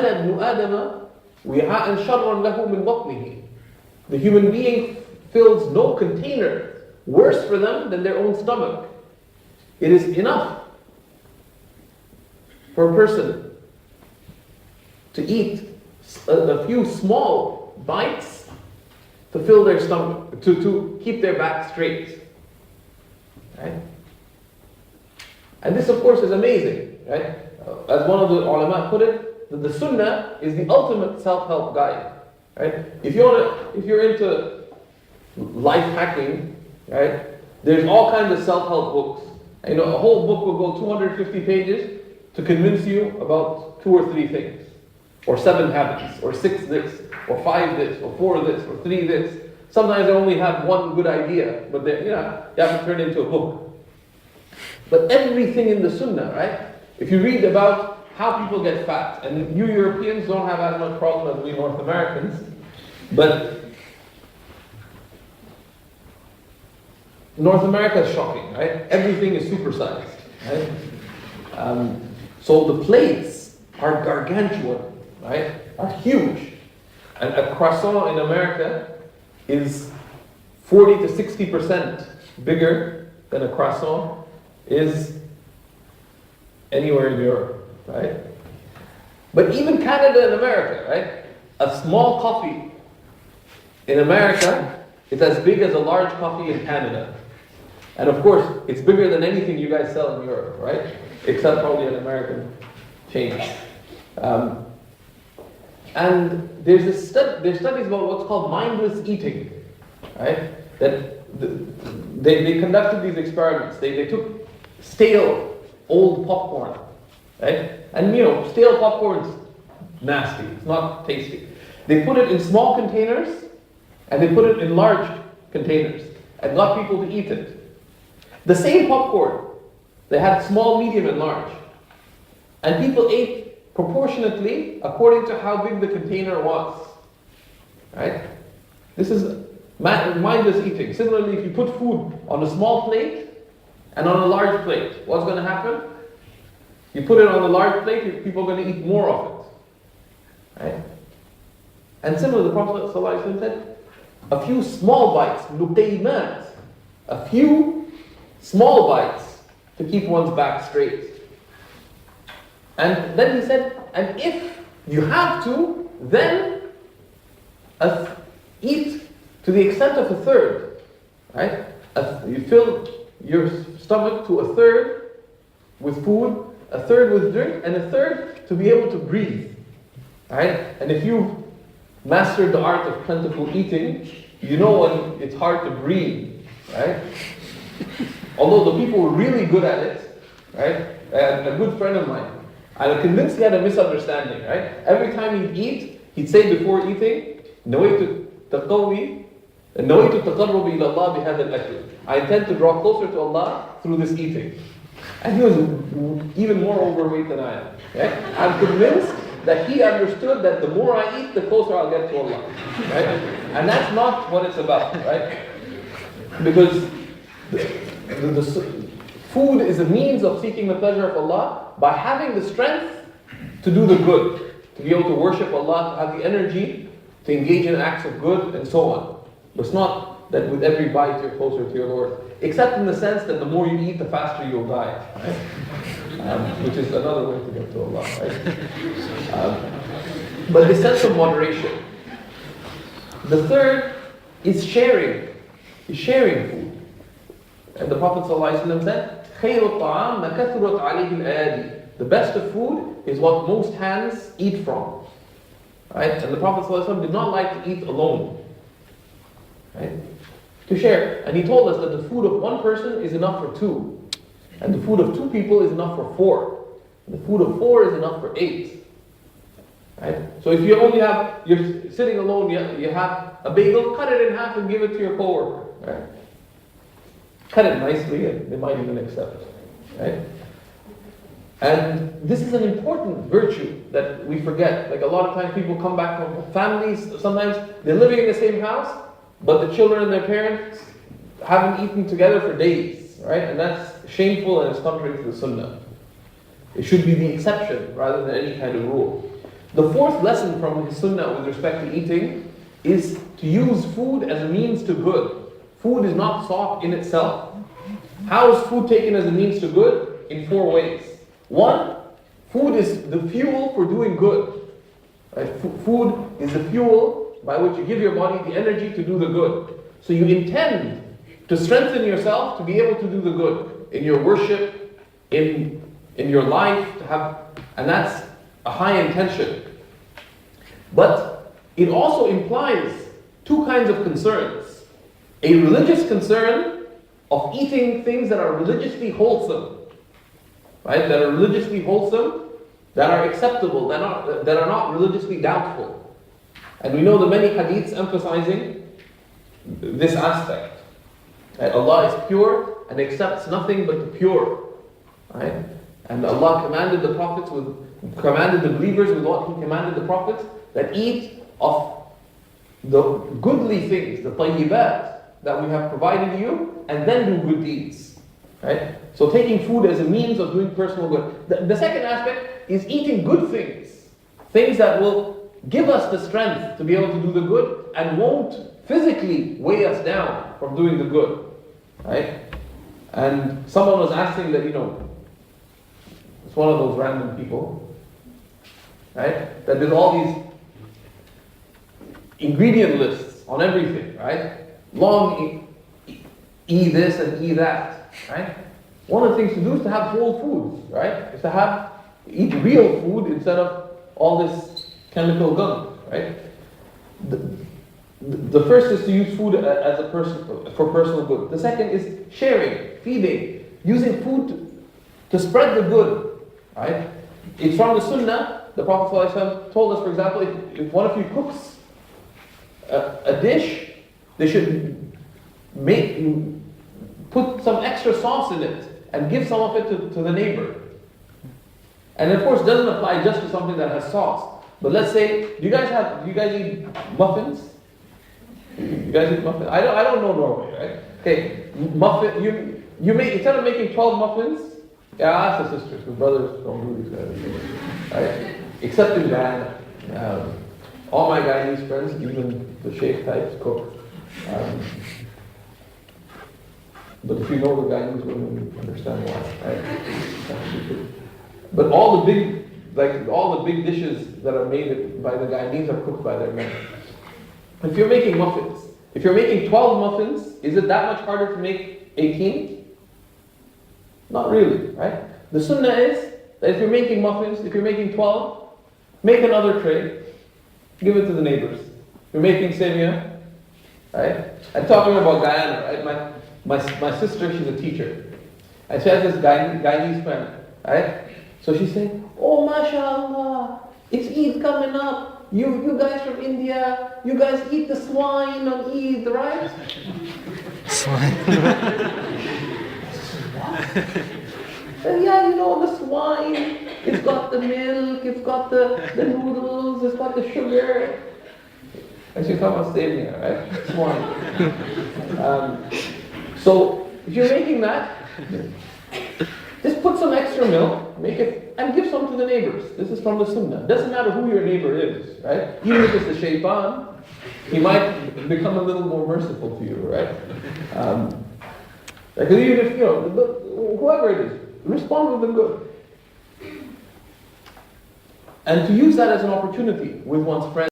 ابن آدم وعاء شر له من بطنه. The human being fills no container worse for them than their own stomach. It is enough for a person to eat a few small bites to fill their stomach, to keep their back straight. Right? And this, of course, is amazing. Right? As one of the ulama put it, the sunnah is the ultimate self-help guide. Right? If you're into life hacking, right? There's all kinds of self-help books. A whole book will go 250 pages to convince you about 2 or 3 things, or 7 habits, or 6 this, or 5 this, or 4 this, or 3 this. Sometimes they only have one good idea, but you have to turn it into a book. But everything in the Sunnah, right? If you read about how people get fat, and you Europeans don't have as much problem as we North Americans, but North America is shocking, right? Everything is supersized, right? So the plates are gargantuan, right? Are huge. And a croissant in America is 40 to 60% bigger than a croissant is anywhere in Europe, right? But even Canada and America, right? A small coffee in America is as big as a large coffee in Canada. And of course, it's bigger than anything you guys sell in Europe, right? Except probably an American chain. And there's studies about what's called mindless eating, right? That they conducted these experiments. They took stale, old popcorn, right? And stale popcorn's nasty. It's not tasty. They put it in small containers, and they put it in large containers, and got people to eat it. The same popcorn, they had small, medium, and large. And people ate proportionately according to how big the container was. Right? This is mindless eating. Similarly, if you put food on a small plate and on a large plate, what's going to happen? You put it on a large plate, people are going to eat more of it. Right? And similarly, the Prophet ﷺ said, a few small bites, luqaymat, a few small bites to keep one's back straight. And then he said, and if you have to, then eat to the extent of a third. Right? You fill your stomach to a third with food, a third with drink, and a third to be able to breathe. Right? And if you mastered the art of plentiful eating, you know when it's hard to breathe. Right? Although the people were really good at it, right? And a good friend of mine, I'm convinced he had a misunderstanding, right? Every time he'd eat, he'd say before eating, نويت تقوي نويت التقرب إلى الله بهذا الأكل. I intend to draw closer to Allah through this eating. And he was even more overweight than I am. Right? I'm convinced that he understood that the more I eat, the closer I'll get to Allah. Right? And that's not what it's about, right? Because the food is a means of seeking the pleasure of Allah by having the strength to do the good, to be able to worship Allah, to have the energy to engage in acts of good, and so on. But it's not that with every bite you're closer to your Lord, except in the sense that the more you eat, the faster you'll die, right? Which is another way to get to Allah, right? But the sense of moderation. The third is sharing. Is sharing food. And the Prophet ﷺ said, خَيْرُ الطَّعَامِ مَا كَثُرَتْ عَلَيْهِ الْأَيَادِي. The best of food is what most hands eat from. Right? And the Prophet ﷺ did not like to eat alone. Right? To share. And he told us that the food of one person is enough for 2. And the food of 2 people is enough for 4. And the food of 4 is enough for 8. Right? So if you're sitting alone, you have a bagel, cut it in half and give it to your coworker. Right? Cut it nicely and they might even accept it. Right? And this is an important virtue that we forget. Like a lot of times people come back from families, sometimes they're living in the same house, but the children and their parents haven't eaten together for days. Right? And that's shameful and it's contrary to the Sunnah. It should be the exception rather than any kind of rule. The fourth lesson from his sunnah with respect to eating is to use food as a means to good. Food is not sought in itself. How is food taken as a means to good? In four ways. One, food is the fuel for doing good. Right? Food is the fuel by which you give your body the energy to do the good. So you intend to strengthen yourself to be able to do the good in your worship, in your life, and that's a high intention. But it also implies two kinds of concerns. A religious concern of eating things that are religiously wholesome, right? That are religiously wholesome, that are acceptable, that are not religiously doubtful. And we know the many hadiths emphasizing this aspect. Right? Allah is pure and accepts nothing but the pure. Right? And Allah commanded the believers with what He commanded the prophets, that eat of the goodly things, the tayyibat that we have provided you, and then do good deeds. Right? So taking food as a means of doing personal good. The second aspect is eating good things. Things that will give us the strength to be able to do the good and won't physically weigh us down from doing the good. Right? And someone was asking that, it's one of those random people, right? That there's all these ingredient lists on everything, right? Long eat this and eat that, right? One of the things to do is to have whole foods, right? Is to eat real food instead of all this chemical gunk, right? The first is to use food as a person for personal good. The second is sharing, feeding, using food to spread the good. Right? It's from the Sunnah. The Prophet ﷺ told us, for example, if one of you cooks a dish, they should put some extra sauce in it and give some of it to the neighbor. And of course, it doesn't apply just to something that has sauce. But let's say, do you guys eat muffins? You guys eat muffins? I don't know Norway, right? Okay, muffin. Instead of making 12 muffins. Yeah, ask the sisters, because brothers don't do these kind of things. Right? Except in Ghana. All my Guyanese friends, even the Shaykh types, cook. But if you know the Guyanese women, you understand why. Right? But all the big dishes that are made by the Guyanese are cooked by their men. If you're making muffins, if you're making 12 muffins, is it that much harder to make 18? Not really, right? The sunnah is that if you're making muffins, if you're making 12, make another tray, give it to the neighbors. If you're making semia, right? I'm talking about Guyana, right? My sister, she's a teacher. And she has this Guyanese friend, right? So she's saying, oh, mashallah, it's Eid coming up. You guys from India, you guys eat the swine on Eid, right? Swine. Yeah, the swine, it's got the milk, it's got the noodles, it's got the sugar. And she's talking about semia, right? Swine. So, if you're making that, just put some extra milk, make it, and give some to the neighbors. This is from the Sunnah. Doesn't matter who your neighbor is, right? Even if it's the shaitan, he might become a little more merciful to you, right? Because even if, whoever it is, respond with the good. And to use that as an opportunity with one's friends.